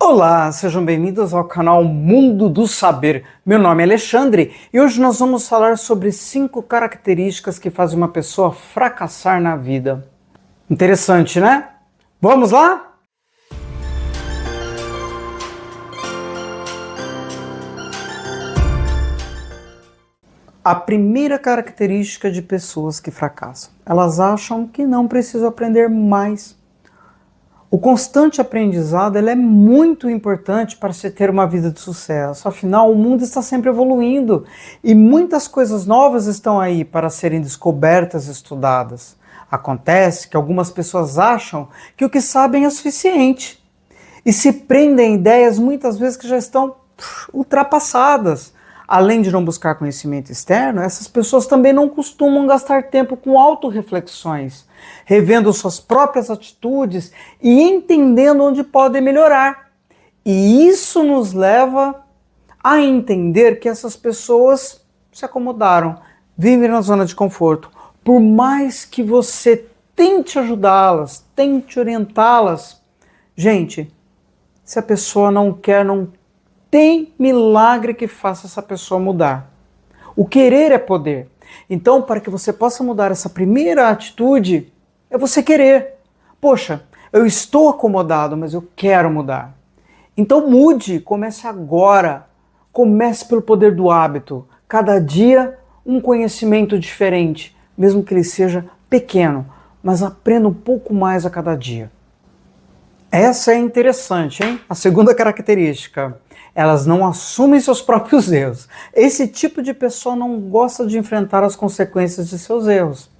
Olá, sejam bem-vindos ao canal Mundo do Saber. Meu nome é Alexandre e hoje nós vamos falar sobre 5 características que fazem uma pessoa fracassar na vida. Interessante, né? Vamos lá? A primeira característica de pessoas que fracassam, elas acham que não precisam aprender mais. O constante aprendizado ele é muito importante para se ter uma vida de sucesso. Afinal, o mundo está sempre evoluindo e muitas coisas novas estão aí para serem descobertas e estudadas. Acontece que algumas pessoas acham que o que sabem é suficiente e se prendem a ideias muitas vezes que já estão ultrapassadas. Além de não buscar conhecimento externo, essas pessoas também não costumam gastar tempo com autorreflexões, revendo suas próprias atitudes e entendendo onde podem melhorar. E isso nos leva a entender que essas pessoas se acomodaram, vivem na zona de conforto. Por mais que você tente ajudá-las, tente orientá-las, gente, se a pessoa não quer, não tem milagre que faça essa pessoa mudar. O querer é poder. Então, para que você possa mudar essa primeira atitude, é você querer. Poxa, eu estou acomodado, mas eu quero mudar. Então mude, comece agora. Comece pelo poder do hábito. Cada dia um conhecimento diferente, mesmo que ele seja pequeno, mas aprenda um pouco mais a cada dia. Essa é interessante, hein? A segunda característica. Elas não assumem seus próprios erros. Esse tipo de pessoa não gosta de enfrentar as consequências de seus erros.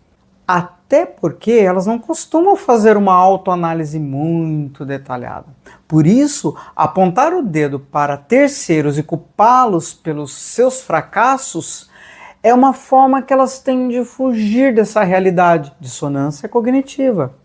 Até porque elas não costumam fazer uma autoanálise muito detalhada. Por isso, apontar o dedo para terceiros e culpá-los pelos seus fracassos é uma forma que elas têm de fugir dessa realidade, dissonância cognitiva.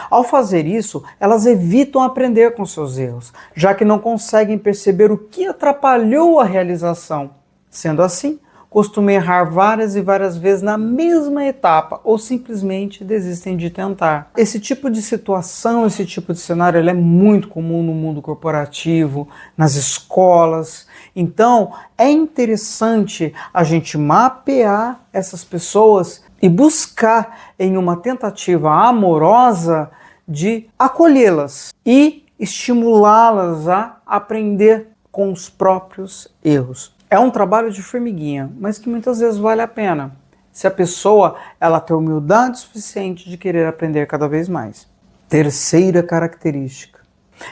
Ao fazer isso, elas evitam aprender com seus erros, já que não conseguem perceber o que atrapalhou a realização. Sendo assim, costumam errar várias e várias vezes na mesma etapa ou simplesmente desistem de tentar. Esse tipo de situação, esse tipo de cenário, ele é muito comum no mundo corporativo, nas escolas. Então, é interessante a gente mapear essas pessoas e buscar em uma tentativa amorosa de acolhê-las e estimulá-las a aprender com os próprios erros. É um trabalho de formiguinha, mas que muitas vezes vale a pena, se a pessoa ela tem humildade suficiente de querer aprender cada vez mais. Terceira característica,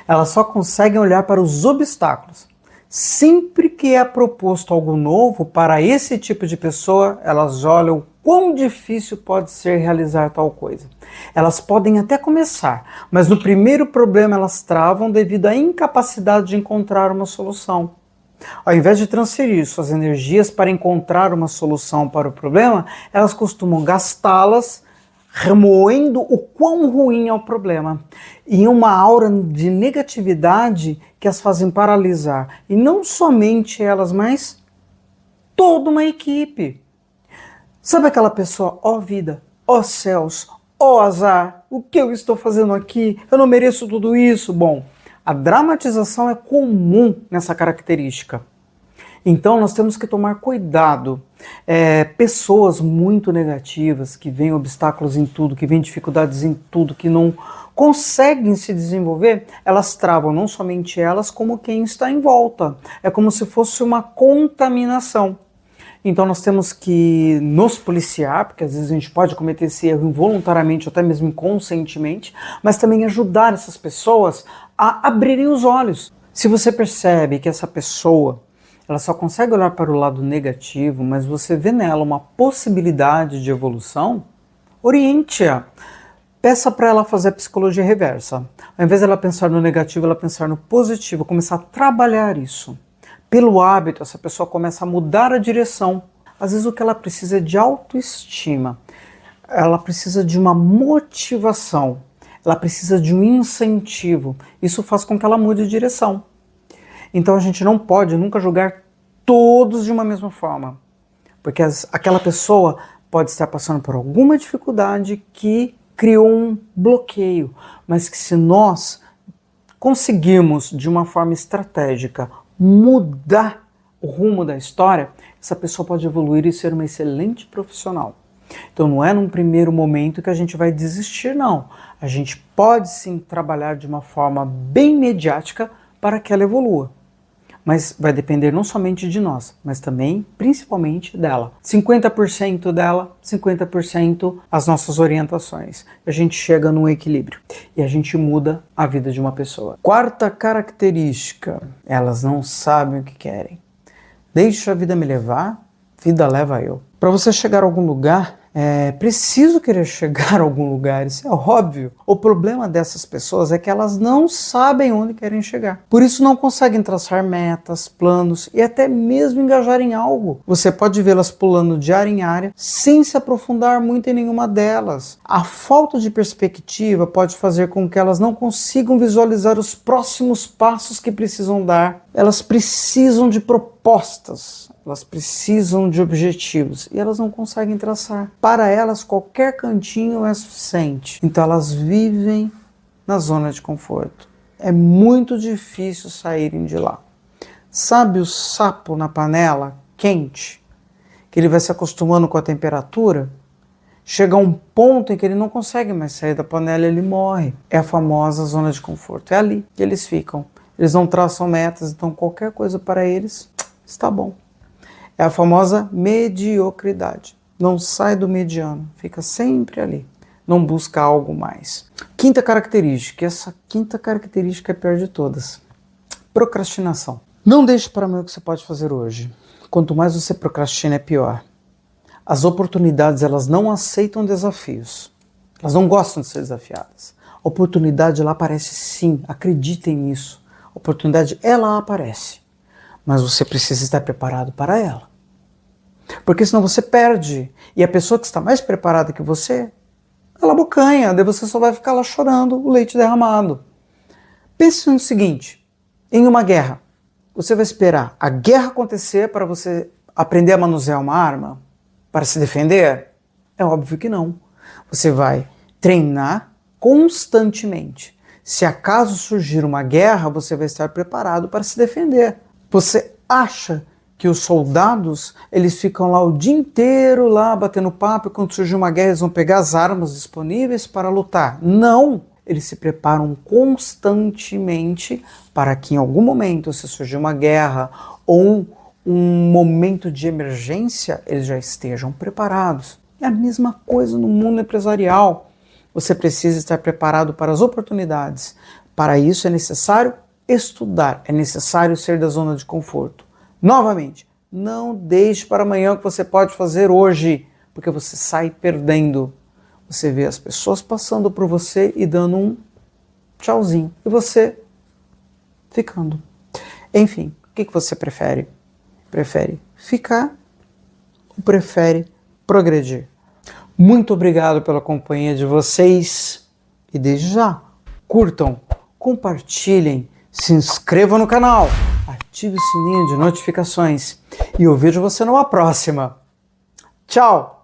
elas só conseguem olhar para os obstáculos. Sempre que é proposto algo novo para esse tipo de pessoa, elas olham quão difícil pode ser realizar tal coisa. Elas podem até começar, mas no primeiro problema elas travam devido à incapacidade de encontrar uma solução. Ao invés de transferir suas energias para encontrar uma solução para o problema, elas costumam gastá-las remoendo o quão ruim é o problema, em uma aura de negatividade que as fazem paralisar. E não somente elas, mas toda uma equipe. Sabe aquela pessoa, ó vida, ó céus, ó azar, o que eu estou fazendo aqui? Eu não mereço tudo isso. Bom, a dramatização é comum nessa característica. Então nós temos que tomar cuidado. Pessoas muito negativas, que veem obstáculos em tudo, que veem dificuldades em tudo, que não conseguem se desenvolver, elas travam não somente elas, como quem está em volta. É como se fosse uma contaminação. Então nós temos que nos policiar, porque às vezes a gente pode cometer esse erro involuntariamente, ou até mesmo inconscientemente, mas também ajudar essas pessoas a abrirem os olhos. Se você percebe que essa pessoa ela só consegue olhar para o lado negativo, mas você vê nela uma possibilidade de evolução, oriente-a. Peça para ela fazer a psicologia reversa. Ao invés de ela pensar no negativo, ela pensar no positivo, começar a trabalhar isso. Pelo hábito, essa pessoa começa a mudar a direção. Às vezes o que ela precisa é de autoestima. Ela precisa de uma motivação. Ela precisa de um incentivo. Isso faz com que ela mude de direção. Então a gente não pode nunca julgar todos de uma mesma forma. Porque aquela pessoa pode estar passando por alguma dificuldade que criou um bloqueio. Mas que se nós conseguirmos, de uma forma estratégica, mudar o rumo da história, essa pessoa pode evoluir e ser uma excelente profissional. Então não é num primeiro momento que a gente vai desistir, não. A gente pode sim trabalhar de uma forma bem mediática para que ela evolua. Mas vai depender não somente de nós, mas também, principalmente, dela. 50% dela, 50% as nossas orientações. A gente chega num equilíbrio e a gente muda a vida de uma pessoa. Quarta característica, elas não sabem o que querem. Deixa a vida me levar, vida leva eu. Para você chegar a algum lugar, é preciso querer chegar a algum lugar, isso é óbvio. O problema dessas pessoas é que elas não sabem onde querem chegar. Por isso não conseguem traçar metas, planos e até mesmo engajar em algo. Você pode vê-las pulando de área em área sem se aprofundar muito em nenhuma delas. A falta de perspectiva pode fazer com que elas não consigam visualizar os próximos passos que precisam dar. Elas precisam de propostas. Elas precisam de objetivos e elas não conseguem traçar. Para elas, qualquer cantinho é suficiente. Então elas vivem na zona de conforto. É muito difícil saírem de lá. Sabe o sapo na panela quente? Que ele vai se acostumando com a temperatura? Chega a um ponto em que ele não consegue mais sair da panela e ele morre. É a famosa zona de conforto. É ali que eles ficam. Eles não traçam metas, então qualquer coisa para eles está bom. É a famosa mediocridade. Não sai do mediano, fica sempre ali. Não busca algo mais. Quinta característica, essa quinta característica é a pior de todas. Procrastinação. Não deixe para amanhã o que você pode fazer hoje. Quanto mais você procrastina, é pior. As oportunidades, elas não aceitam desafios. Elas não gostam de ser desafiadas. A oportunidade, ela aparece sim, acreditem nisso. A oportunidade, ela aparece. Mas você precisa estar preparado para ela. Porque senão você perde. E a pessoa que está mais preparada que você, ela abocanha. Daí você só vai ficar lá chorando o leite derramado. Pense no seguinte, em uma guerra. Você vai esperar a guerra acontecer para você aprender a manusear uma arma? Para se defender? É óbvio que não. Você vai treinar constantemente. Se acaso surgir uma guerra, você vai estar preparado para se defender. Você acha que os soldados, eles ficam lá o dia inteiro, lá batendo papo, e quando surgir uma guerra eles vão pegar as armas disponíveis para lutar? Não! Eles se preparam constantemente para que em algum momento, se surgir uma guerra ou um momento de emergência, eles já estejam preparados. É a mesma coisa no mundo empresarial. Você precisa estar preparado para as oportunidades. Para isso é necessário estudar, é necessário sair da zona de conforto. Novamente, não deixe para amanhã o que você pode fazer hoje, porque você sai perdendo. Você vê as pessoas passando por você e dando um tchauzinho, e você ficando. Enfim, o que você prefere? Prefere ficar ou prefere progredir? Muito obrigado pela companhia de vocês e desde já, curtam, compartilhem, se inscrevam no canal, ative o sininho de notificações e eu vejo você numa próxima. Tchau!